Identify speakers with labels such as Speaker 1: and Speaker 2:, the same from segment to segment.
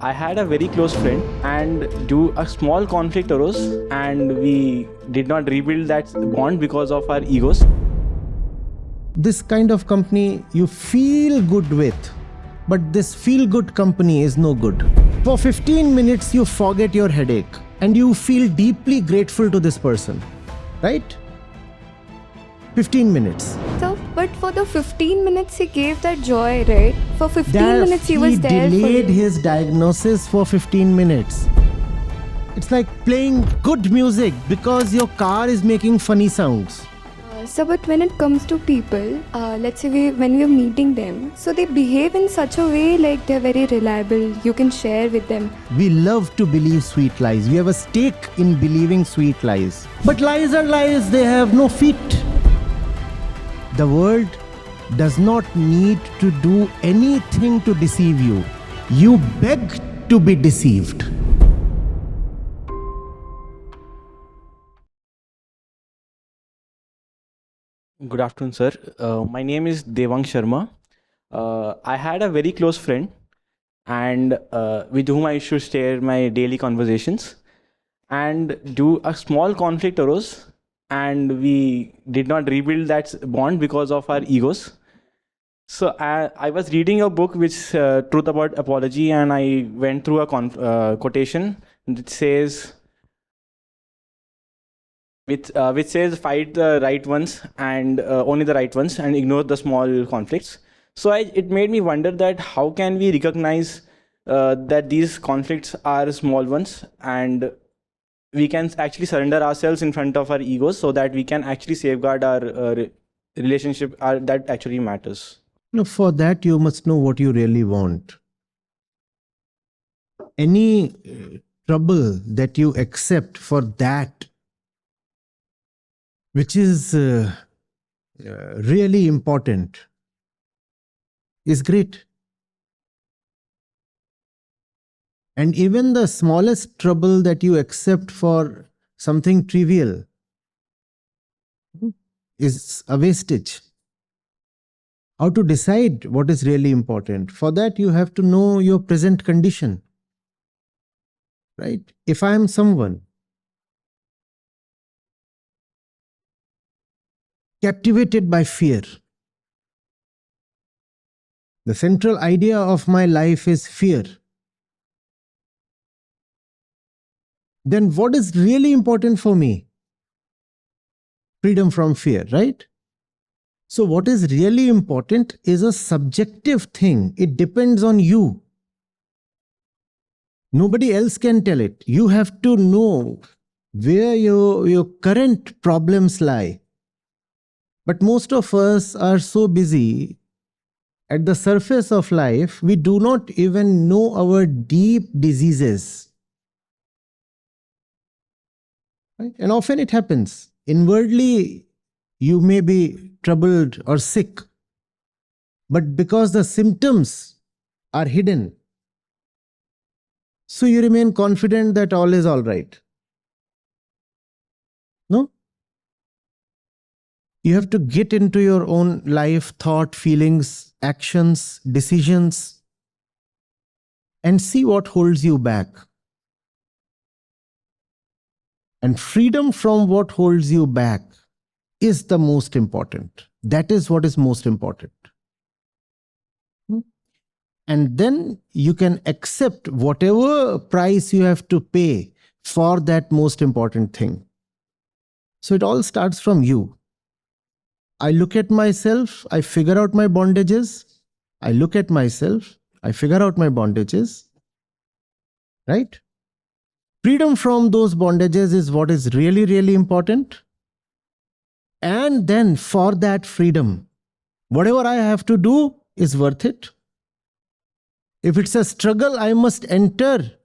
Speaker 1: I had a very close friend, and due a small conflict arose, and we did not rebuild that bond because of our egos.
Speaker 2: This kind of company you feel good with, but this feel good company is no good. For 15 minutes you forget your headache and you feel deeply grateful to this person, right? 15 minutes.
Speaker 3: So, but for the 15 minutes he gave that joy, right? For 15 minutes he was there for
Speaker 2: He delayed
Speaker 3: you.
Speaker 2: his diagnosis for 15 minutes. It's like playing good music because your car is making funny sounds.
Speaker 3: So, but when it comes to people, let's say when we're meeting them, so they behave in such a way like they're very reliable, you can share with them.
Speaker 2: We love to believe sweet lies. We have a stake in believing sweet lies. But lies are lies, they have no feet. The world does not need to do anything to deceive you. You beg to be deceived.
Speaker 1: Good afternoon, sir. My name is Devang Sharma. I had a very close friend, and with whom I used to share my daily conversations. And due a small conflict arose, and we did not rebuild that bond because of our egos. So I was reading a book which Truth About Apology, and I went through a quotation that says, which says, fight the right ones and only the right ones, and ignore the small conflicts. So it made me wonder that how can we recognize that these conflicts are small ones, and we can actually surrender ourselves in front of our egos so that we can actually safeguard our relationship that actually matters.
Speaker 2: Now, for that, you must know what you really want. Any trouble that you accept for that, which is really important, is great. And even the smallest trouble that you accept for something trivial is a wastage. How to decide what is really important? For that, you have to know your present condition. Right? If I am someone captivated by fear, the central idea of my life is fear, then what is really important for me? Freedom from fear, right? So what is really important is a subjective thing. It depends on you. Nobody else can tell it. You have to know where your current problems lie. But most of us are so busy at the surface of life, we do not even know our deep diseases. Right? And often it happens. Inwardly, you may be troubled or sick, but because the symptoms are hidden, so you remain confident that all is all right. No? You have to get into your own life, thought, feelings, actions, decisions, and see what holds you back. And freedom from what holds you back is the most important. That is what is most important. And then you can accept whatever price you have to pay for that most important thing. So it all starts from you. I look at myself, I figure out my bondages. I look at myself, I figure out my bondages. Right? Freedom from those bondages is what is really, really important. And then for that freedom, whatever I have to do is worth it. If it's a struggle I must enter,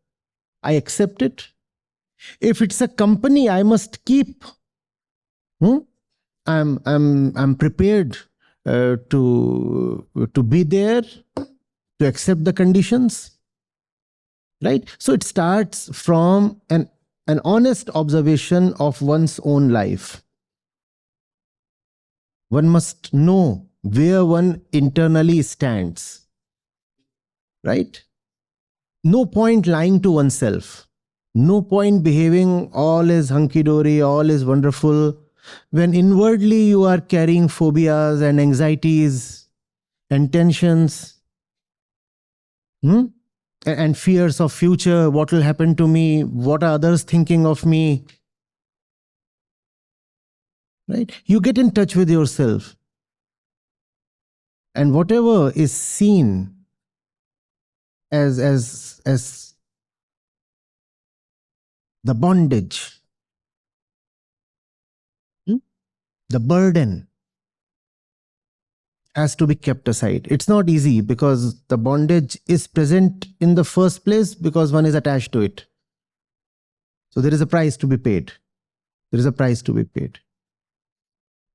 Speaker 2: I accept it. If it's a company I must keep, I'm prepared to be there, to accept the conditions. Right? So it starts from an honest observation of one's own life. One must know where one internally stands. Right? No point lying to oneself. No point behaving all is hunky-dory, all is wonderful, when inwardly you are carrying phobias and anxieties and tensions, and fears of future, what will happen to me, what are others thinking of me, right? You get in touch with yourself, and whatever is seen as the bondage, the burden, has to be kept aside. It's not easy because the bondage is present in the first place because one is attached to it. So there is a price to be paid. There is a price to be paid.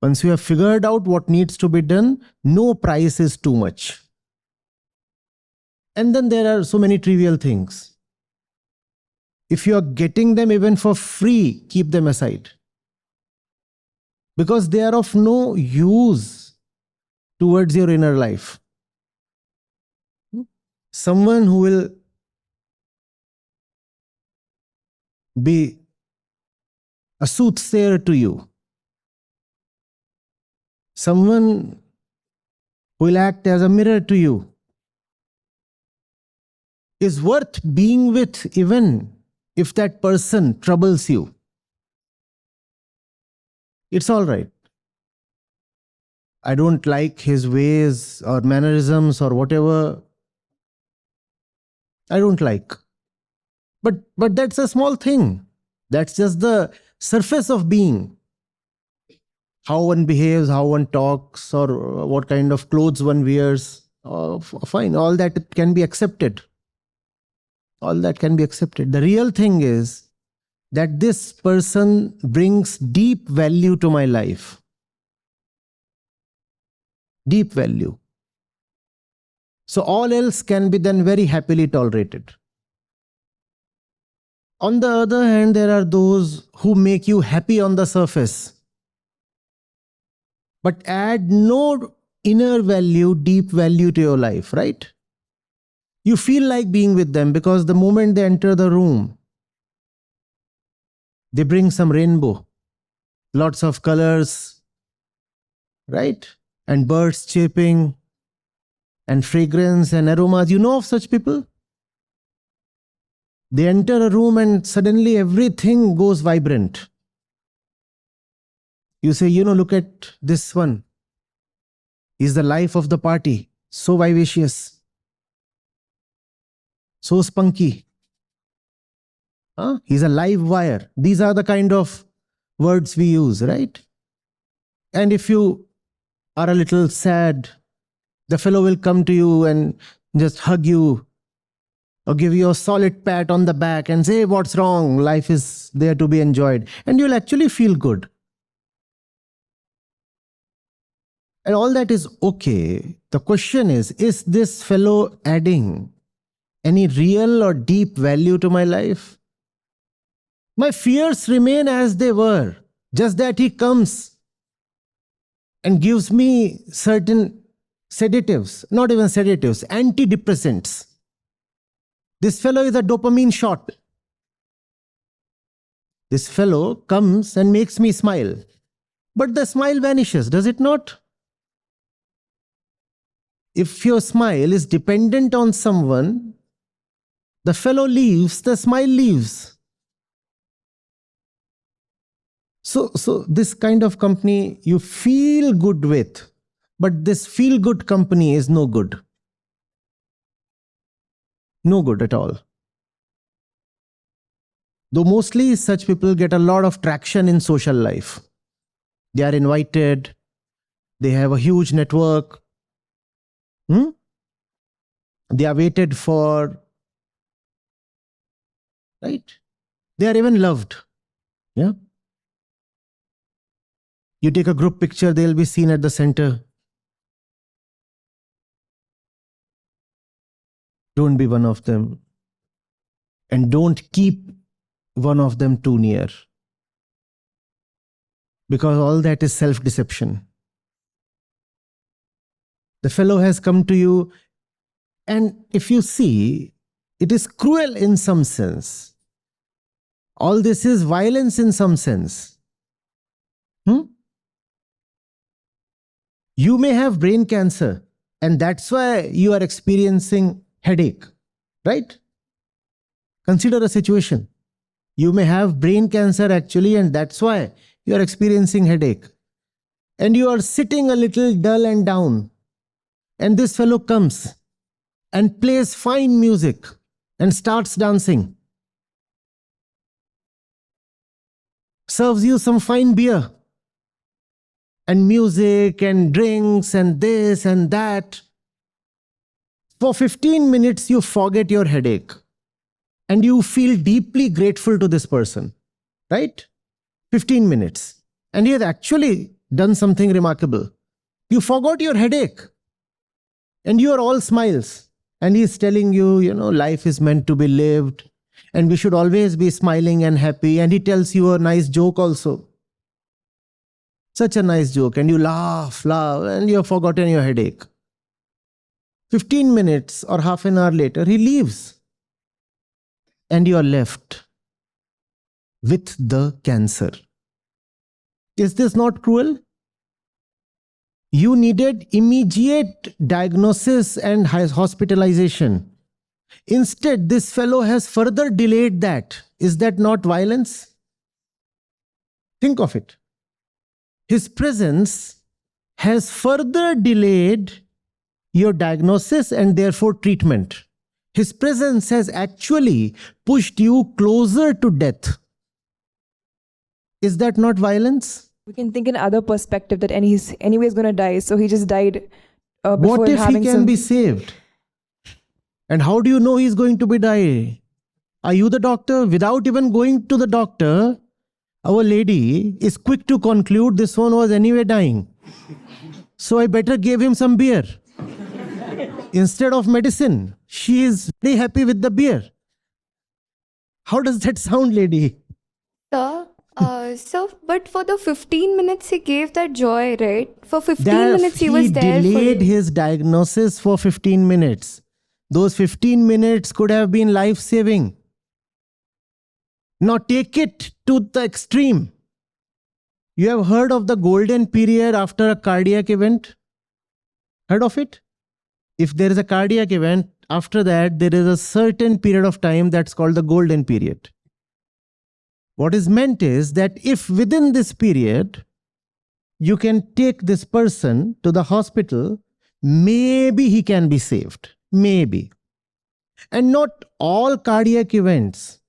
Speaker 2: Once you have figured out what needs to be done, no price is too much. And then there are so many trivial things. If you are getting them even for free, keep them aside. Because they are of no use towards your inner life. Someone who will be a soothsayer to you, someone who will act as a mirror to you, is worth being with even if that person troubles you. It's all right. I don't like his ways or mannerisms or whatever. I don't like. But that's a small thing. That's just the surface of being. How one behaves, how one talks, or what kind of clothes one wears. Fine, all that can be accepted. All that can be accepted. The real thing is that this person brings deep value to my life. Deep value. So all else can be then very happily tolerated. On the other hand, there are those who make you happy on the surface, but add no inner value, deep value to your life, right? You feel like being with them because the moment they enter the room, they bring some rainbow, lots of colors, right? And birds chirping, and fragrance and aromas. You know of such people? They enter a room and suddenly everything goes vibrant. You say, look at this one. He's the life of the party. So vivacious. So spunky. He's a live wire. These are the kind of words we use, right? And if you are a little sad, the fellow will come to you and just hug you or give you a solid pat on the back and say, what's wrong? Life is there to be enjoyed. And you'll actually feel good. And all that is okay. The question is this fellow adding any real or deep value to my life? My fears remain as they were, just that he comes and gives me certain sedatives, not even sedatives, antidepressants. This fellow is a dopamine shot. This fellow comes and makes me smile. But the smile vanishes, does it not? If your smile is dependent on someone, the fellow leaves, the smile leaves. So this kind of company you feel good with, but this feel good company is no good. No good at all. Though mostly such people get a lot of traction in social life. They are invited, they have a huge network. They are waited for, right? They are even loved. Yeah. You take a group picture, they'll be seen at the center. Don't be one of them. And don't keep one of them too near. Because all that is self-deception. The fellow has come to you, and if you see, It is cruel in some sense. All this is violence in some sense. You may have brain cancer, and that's why you are experiencing headache, right? Consider a situation. You may have brain cancer actually, and that's why you are experiencing headache. And you are sitting a little dull and down. And this fellow comes and plays fine music and starts dancing. Serves you some fine beer and music and drinks and this and that. For 15 minutes, you forget your headache and you feel deeply grateful to this person, right? 15 minutes. And he has actually done something remarkable. You forgot your headache and you are all smiles. And he is telling you, life is meant to be lived and we should always be smiling and happy. And he tells you a nice joke also. Such a nice joke. And you laugh, and you have forgotten your headache. 15 minutes or half an hour later, he leaves. And you are left with the cancer. Is this not cruel? You needed immediate diagnosis and hospitalization. Instead, this fellow has further delayed that. Is that not violence? Think of it. His presence has further delayed your diagnosis and therefore treatment. His presence has actually pushed you closer to death. Is that not violence?
Speaker 4: We can think in other perspective that he's anyways going to die, so he just died before
Speaker 2: what if
Speaker 4: having
Speaker 2: he can be saved? And how do you know he's going to be die? Are you the doctor? Without even going to the doctor, our lady is quick to conclude this one was anyway dying. So I better give him some beer. Instead of medicine, she is very happy with the beer. How does that sound, lady?
Speaker 3: Sir, but for the 15 minutes he gave that joy, right? For 15 minutes he was there for
Speaker 2: delayed
Speaker 3: you.
Speaker 2: his diagnosis for 15 minutes. Those 15 minutes could have been life-saving. Now take it to the extreme. You have heard of the golden period after a cardiac event? Heard of it? If there is a cardiac event, after that there is a certain period of time that's called the golden period. What is meant is that if within this period you can take this person to the hospital, maybe he can be saved. Maybe. And not all cardiac events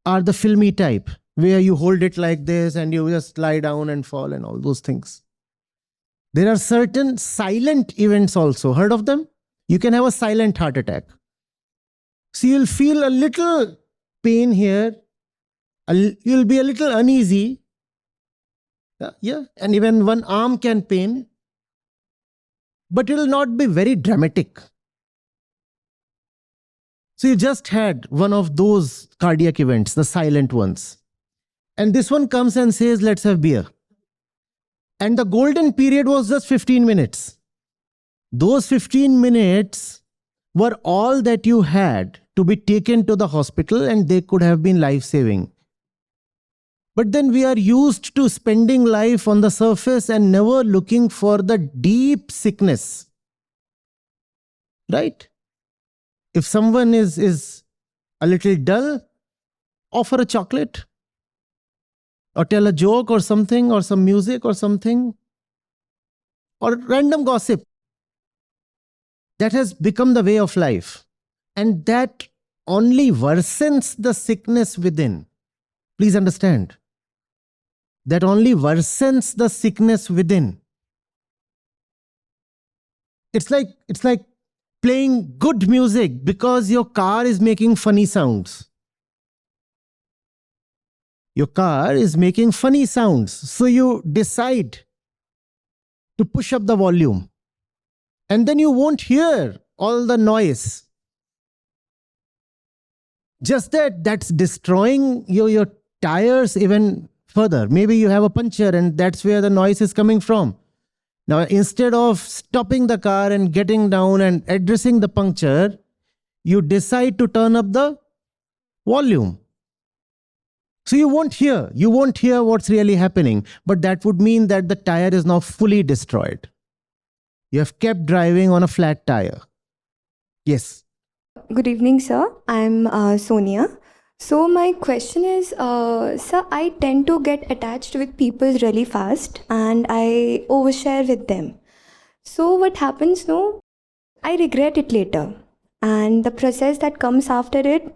Speaker 2: are the filmy type where you hold it like this and you just lie down and fall and all those things. There are certain silent events also. Heard of them? You can have a silent heart attack. So you'll feel a little pain here. You'll be a little uneasy. Yeah. And even one arm can pain. But it will not be very dramatic. So you just had one of those cardiac events, the silent ones. And this one comes and says, let's have beer. And the golden period was just 15 minutes. Those 15 minutes were all that you had to be taken to the hospital, and they could have been life-saving. But then we are used to spending life on the surface and never looking for the deep sickness. Right? If someone is a little dull, offer a chocolate. Or tell a joke or something, or some music or something. Or random gossip. That has become the way of life. And that only worsens the sickness within. Please understand. That only worsens the sickness within. It's like playing good music because your car is making funny sounds. Your car is making funny sounds. So you decide to push up the volume. And then you won't hear all the noise. Just that's destroying your tires even further. Maybe you have a puncture and that's where the noise is coming from. Now, instead of stopping the car and getting down and addressing the puncture, you decide to turn up the volume. So you won't hear what's really happening, but that would mean that the tire is now fully destroyed. You have kept driving on a flat tire. Yes.
Speaker 3: Good evening, sir. I'm Sonia. So my question is, sir, I tend to get attached with people really fast and I overshare with them. So what happens now? I regret it later. And the process that comes after it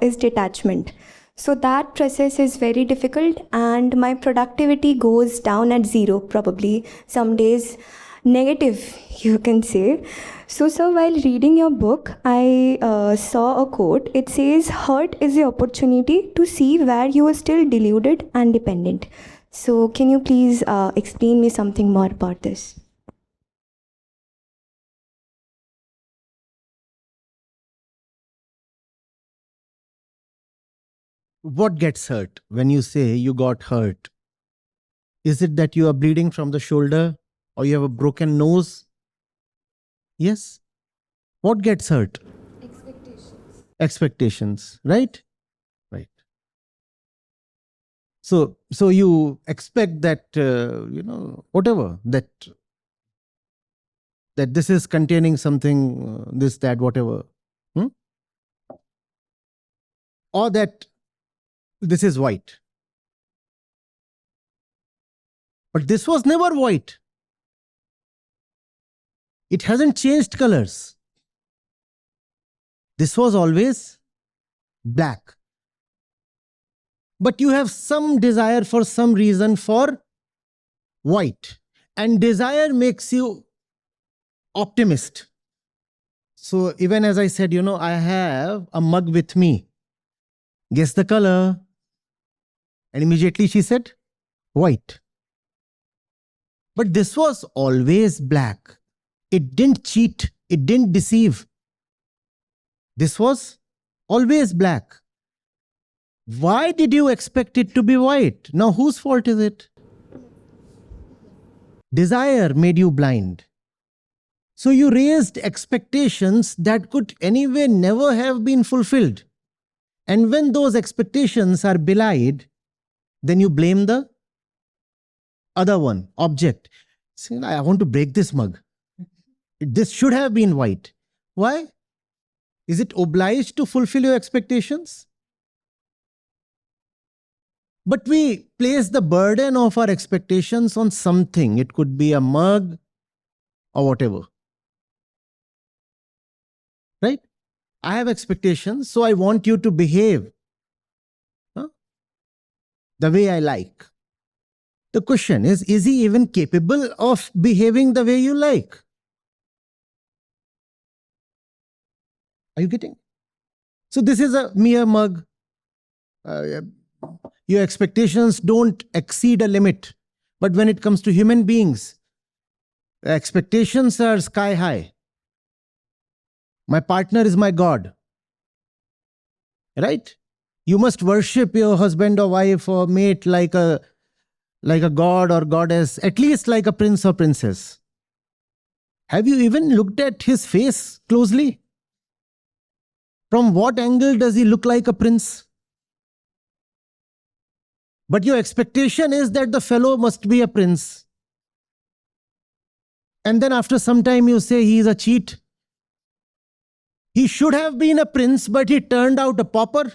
Speaker 3: is detachment. So that process is very difficult and my productivity goes down at zero, probably some days negative, you can say. So, sir, while reading your book, I saw a quote. It says, hurt is the opportunity to see where you are still deluded and dependent. So, can you please explain me something more about this?
Speaker 2: What gets hurt when you say you got hurt? Is it that you are bleeding from the shoulder or you have a broken nose? Yes. What gets hurt? Expectations, right? Right. So you expect that, whatever, that this is containing something, this, that, whatever. Or that this is white. But this was never white. It hasn't changed colors. This was always black. But you have some desire for some reason for white. And desire makes you optimist. So even as I said, I have a mug with me. Guess the color. And immediately she said, white. But this was always black. It didn't cheat. It didn't deceive. This was always black. Why did you expect it to be white? Now, whose fault is it? Desire made you blind. So you raised expectations that could anyway never have been fulfilled. And when those expectations are belied, then you blame the other one, object. Saying, I want to break this mug. This should have been white. Why? Is it obliged to fulfill your expectations? But we place the burden of our expectations on something. It could be a mug or whatever. Right? I have expectations, so I want you to behave the way I like. The question is he even capable of behaving the way you like? Are you getting? So this is a mere mug. Your expectations don't exceed a limit. But when it comes to human beings, expectations are sky high. My partner is my God. Right? You must worship your husband or wife or mate like a god or goddess, at least like a prince or princess. Have you even looked at his face closely? From what angle does he look like a prince? But your expectation is that the fellow must be a prince. And then after some time you say he is a cheat. He should have been a prince, but he turned out a pauper.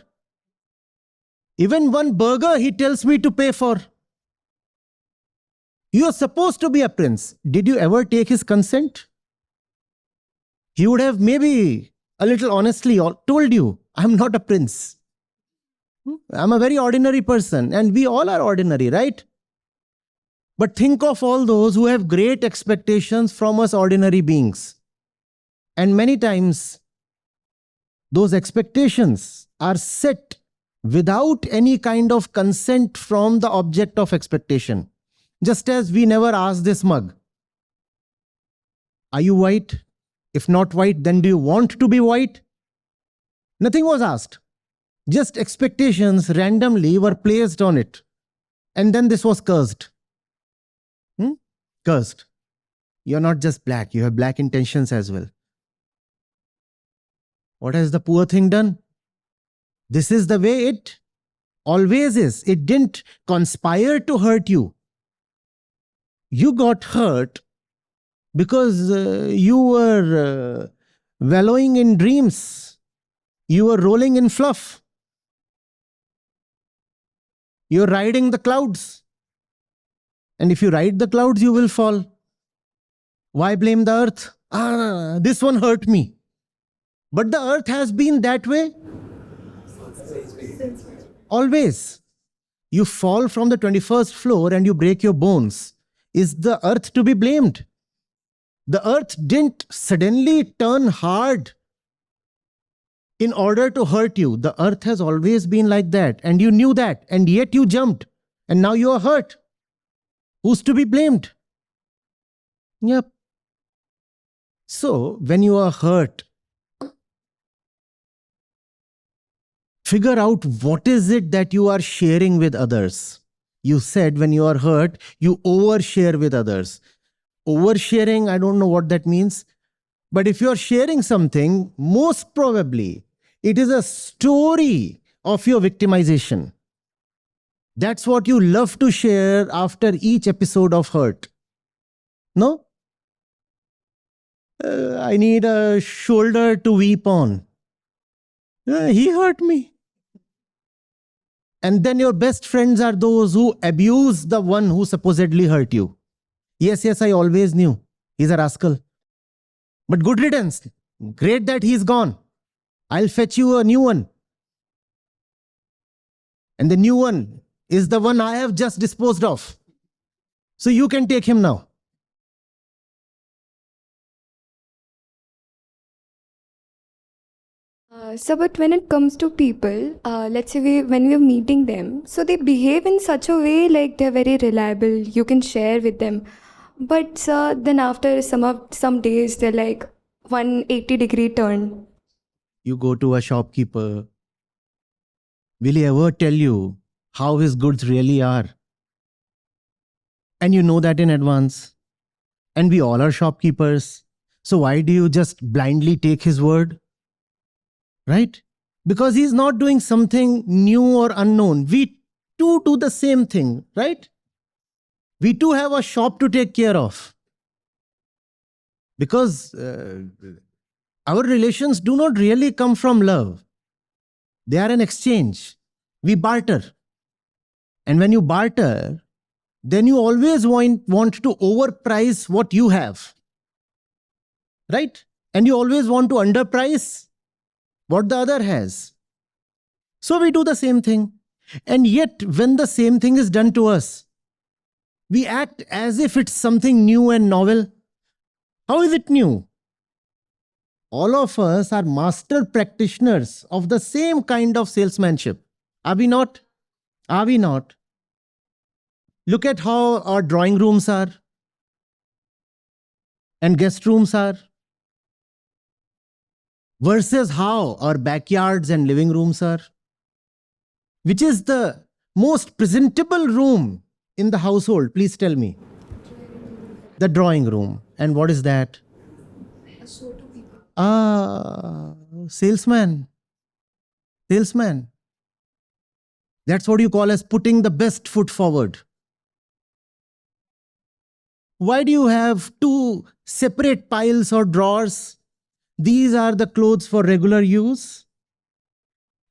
Speaker 2: Even one burger he tells me to pay for. You are supposed to be a prince. Did you ever take his consent? He would have maybe a little honestly told you, I'm not a prince. I'm a very ordinary person, and we all are ordinary, right? But think of all those who have great expectations from us ordinary beings. And many times, those expectations are set without any kind of consent from the object of expectation. Just as we never asked this mug, are you white? If not white, then do you want to be white? Nothing was asked. Just expectations randomly were placed on it. And then this was cursed. Cursed. You're not just black, you have black intentions as well. What has the poor thing done? This is the way it always is. It didn't conspire to hurt you. You got hurt because you were wallowing in dreams. You were rolling in fluff. You're riding the clouds. And if you ride the clouds, you will fall. Why blame the earth? This one hurt me. But the earth has been that way always. You fall from the 21st floor and you break your bones. Is the earth to be blamed? The earth didn't suddenly turn hard in order to hurt you. The earth has always been like that, and you knew that, and yet you jumped, and now you are hurt. Who's to be blamed? Yep. So, when you are hurt, figure out what is it that you are sharing with others. You said when you are hurt, you overshare with others. Oversharing, I don't know what that means. But if you are sharing something, most probably it is a story of your victimization. That's what you love to share after each episode of hurt. No? I need a shoulder to weep on. He hurt me. And then your best friends are those who abuse the one who supposedly hurt you. Yes, I always knew. He's a rascal. But good riddance. Great that he's gone. I'll fetch you a new one. And the new one is the one I have just disposed of. So you can take him now.
Speaker 3: So, but when it comes to people, let's say when we're meeting them, so they behave in such a way like they're very reliable, you can share with them. But then after some days, they're like 180-degree turn.
Speaker 2: You go to a shopkeeper. Will he ever tell you how his goods really are? And you know that in advance. And we all are shopkeepers. So why do you just blindly take his word? Right? Because he's not doing something new or unknown. We too do the same thing, right? We too have a shop to take care of. Because our relations do not really come from love. They are an exchange. We barter. And when you barter, then you always want to overprice what you have. Right? And you always want to underprice what the other has. So we do the same thing. And yet, when the same thing is done to us, we act as if it's something new and novel. How is it new? All of us are master practitioners of the same kind of salesmanship. Are we not? Are we not? Look at how our drawing rooms are and guest rooms are versus how our backyards and living rooms are. Which is the most presentable room in the household? Please tell me. The drawing room. And what is that? Salesman. Salesman. That's what you call as putting the best foot forward. Why do you have two separate piles or drawers? These are the clothes for regular use.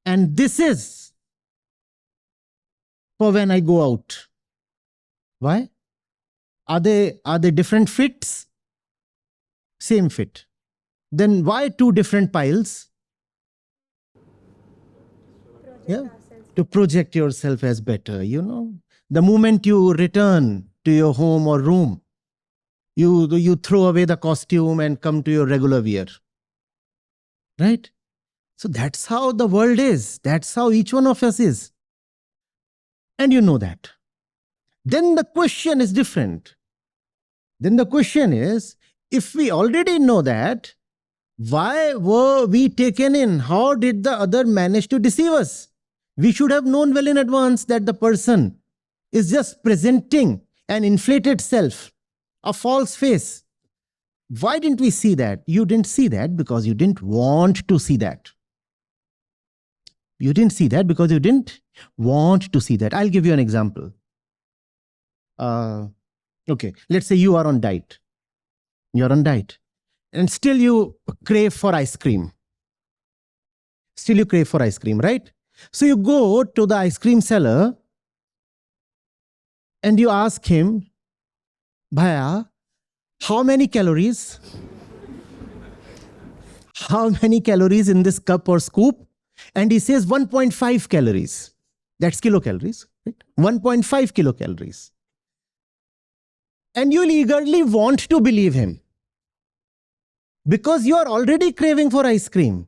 Speaker 2: And this is for when I go out. Why? Are they different fits? Same fit. Then why two different piles? Yeah. To project yourself as better, you know. The moment you return to your home or room, you throw away the costume and come to your regular wear. Right? So that's how the world is. That's how each one of us is. And you know that. Then the question is different. Then the question is, if we already know that, why were we taken in? How did the other manage to deceive us? We should have known well in advance that the person is just presenting an inflated self, a false face. Why didn't we see that? You didn't see that because you didn't want to see that. You didn't see that because you didn't want to see that. I'll give you an example. Okay, let's say you are on diet. You're on diet. And still you crave for ice cream. Still you crave for ice cream, right? So you go to the ice cream seller and you ask him, Bhaiya, how many calories? How many calories in this cup or scoop? And he says 1.5 calories. That's kilocalories, right? 1.5 kilocalories. And you'll eagerly want to believe him because you are already craving for ice cream.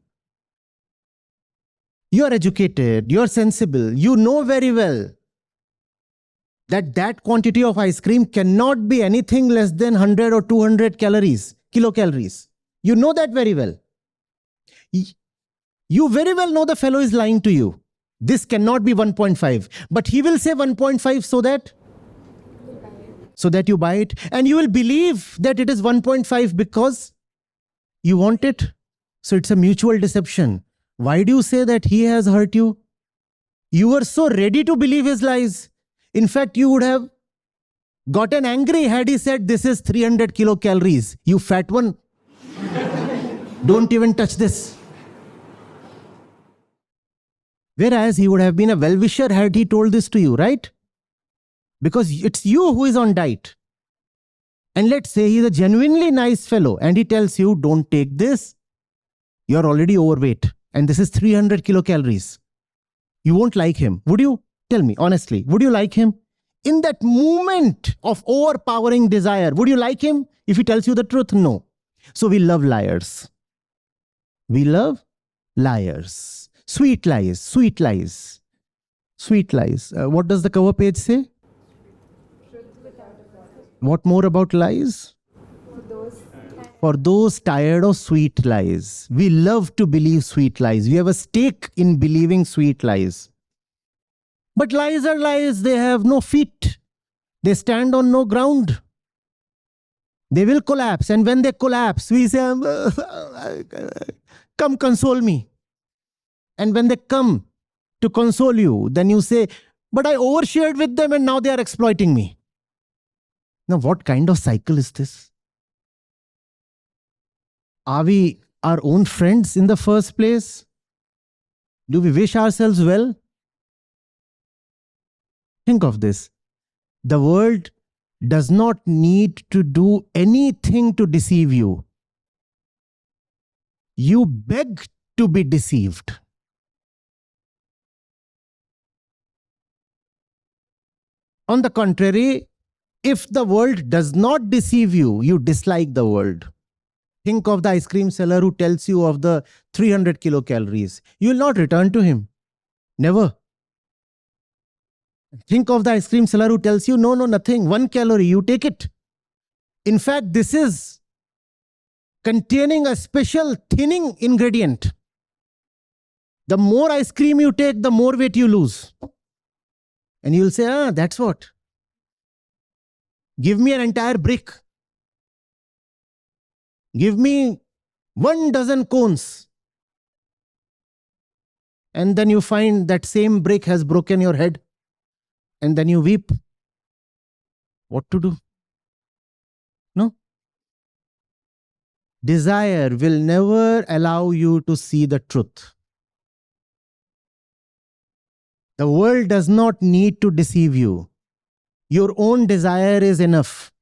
Speaker 2: You are educated, you are sensible, you know very well that that quantity of ice cream cannot be anything less than 100 or 200 calories, kilocalories. You know that very well. You very well know the fellow is lying to you. This cannot be 1.5, but he will say 1.5 so that you buy it, and you will believe that it is 1.5 because you want it. So it's a mutual deception. Why do you say that he has hurt you? You were so ready to believe his lies. In fact, you would have gotten angry had he said, this is 300 kilocalories. You fat one. Don't even touch this. Whereas he would have been a well-wisher had he told this to you, right? Because it's you who is on diet. And let's say he's a genuinely nice fellow and he tells you, don't take this. You're already overweight. And this is 300 kilocalories. You won't like him. Would you? Tell me honestly, would you like him? In that moment of overpowering desire, would you like him if he tells you the truth? No. So we love liars. We love liars. Sweet lies, sweet lies. Sweet lies. What does the cover page say? What more about lies? For those tired of sweet lies. We love to believe sweet lies. We have a stake in believing sweet lies. But lies are lies. They have no feet. They stand on no ground. They will collapse. And when they collapse, we say, come console me. And when they come to console you, then you say, but I overshared with them and now they are exploiting me. Now, what kind of cycle is this? Are we our own friends in the first place? Do we wish ourselves well? Think of this. The world does not need to do anything to deceive you. You beg to be deceived. On the contrary, if the world does not deceive you, you dislike the world. Think of the ice cream seller who tells you of the 300 kilocalories. You will not return to him. Never. Think of the ice cream seller who tells you, no, nothing, 1 calorie, you take it. In fact, this is containing a special thinning ingredient. The more ice cream you take, the more weight you lose. And you'll say, that's what. Give me an entire brick. Give me 1 dozen cones. And then you find that same brick has broken your head. And then you weep. What to do? No. Desire will never allow you to see the truth. The world does not need to deceive you. Your own desire is enough.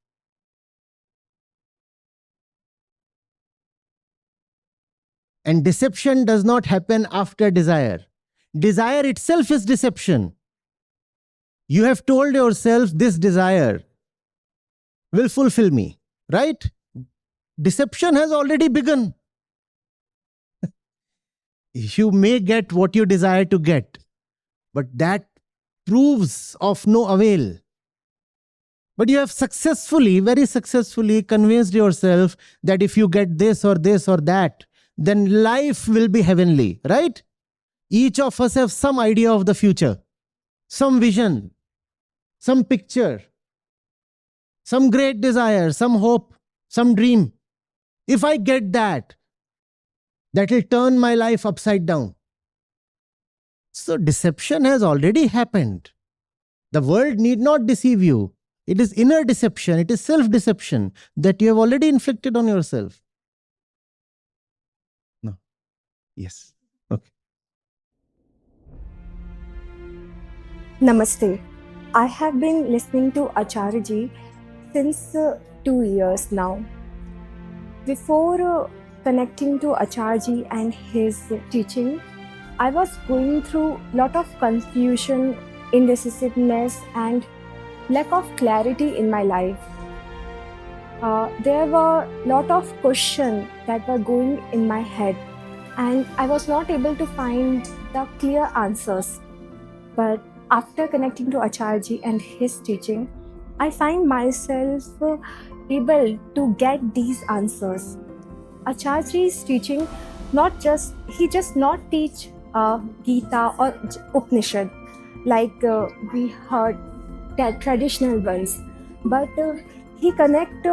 Speaker 2: And deception does not happen after desire. Desire itself is deception. You have told yourself this desire will fulfill me, right? Deception has already begun. You may get what you desire to get, but that proves of no avail. But you have successfully, very successfully convinced yourself that if you get this or that, then life will be heavenly, right? Each of us have some idea of the future, some vision, some picture, some great desire, some hope, some dream. If I get that, that will turn my life upside down. So deception has already happened. The world need not deceive you. It is inner deception, it is self-deception that you have already inflicted on yourself. No. Yes. Okay.
Speaker 5: Namaste. I have been listening to Acharya ji since 2 years now. Before connecting to Acharya ji and his teaching, I was going through lot of confusion, indecisiveness and lack of clarity in my life. There were lot of questions that were going in my head and I was not able to find the clear answers. But after connecting to Acharya ji and his teaching, I find myself able to get these answers. Acharya ji's teaching, he just not teach Gita or Upanishad like we heard that traditional ones, but he connect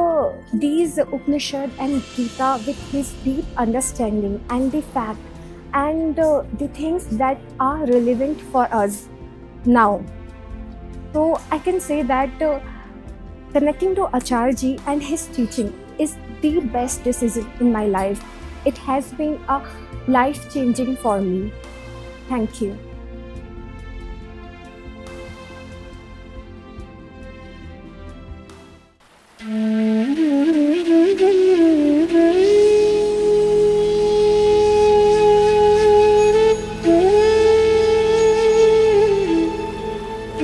Speaker 5: these Upanishad and Gita with his deep understanding and the fact and the things that are relevant for us now. So I can say that connecting to Acharya ji and his teaching is the best decision in my life. It has been a life-changing for me. Thank you.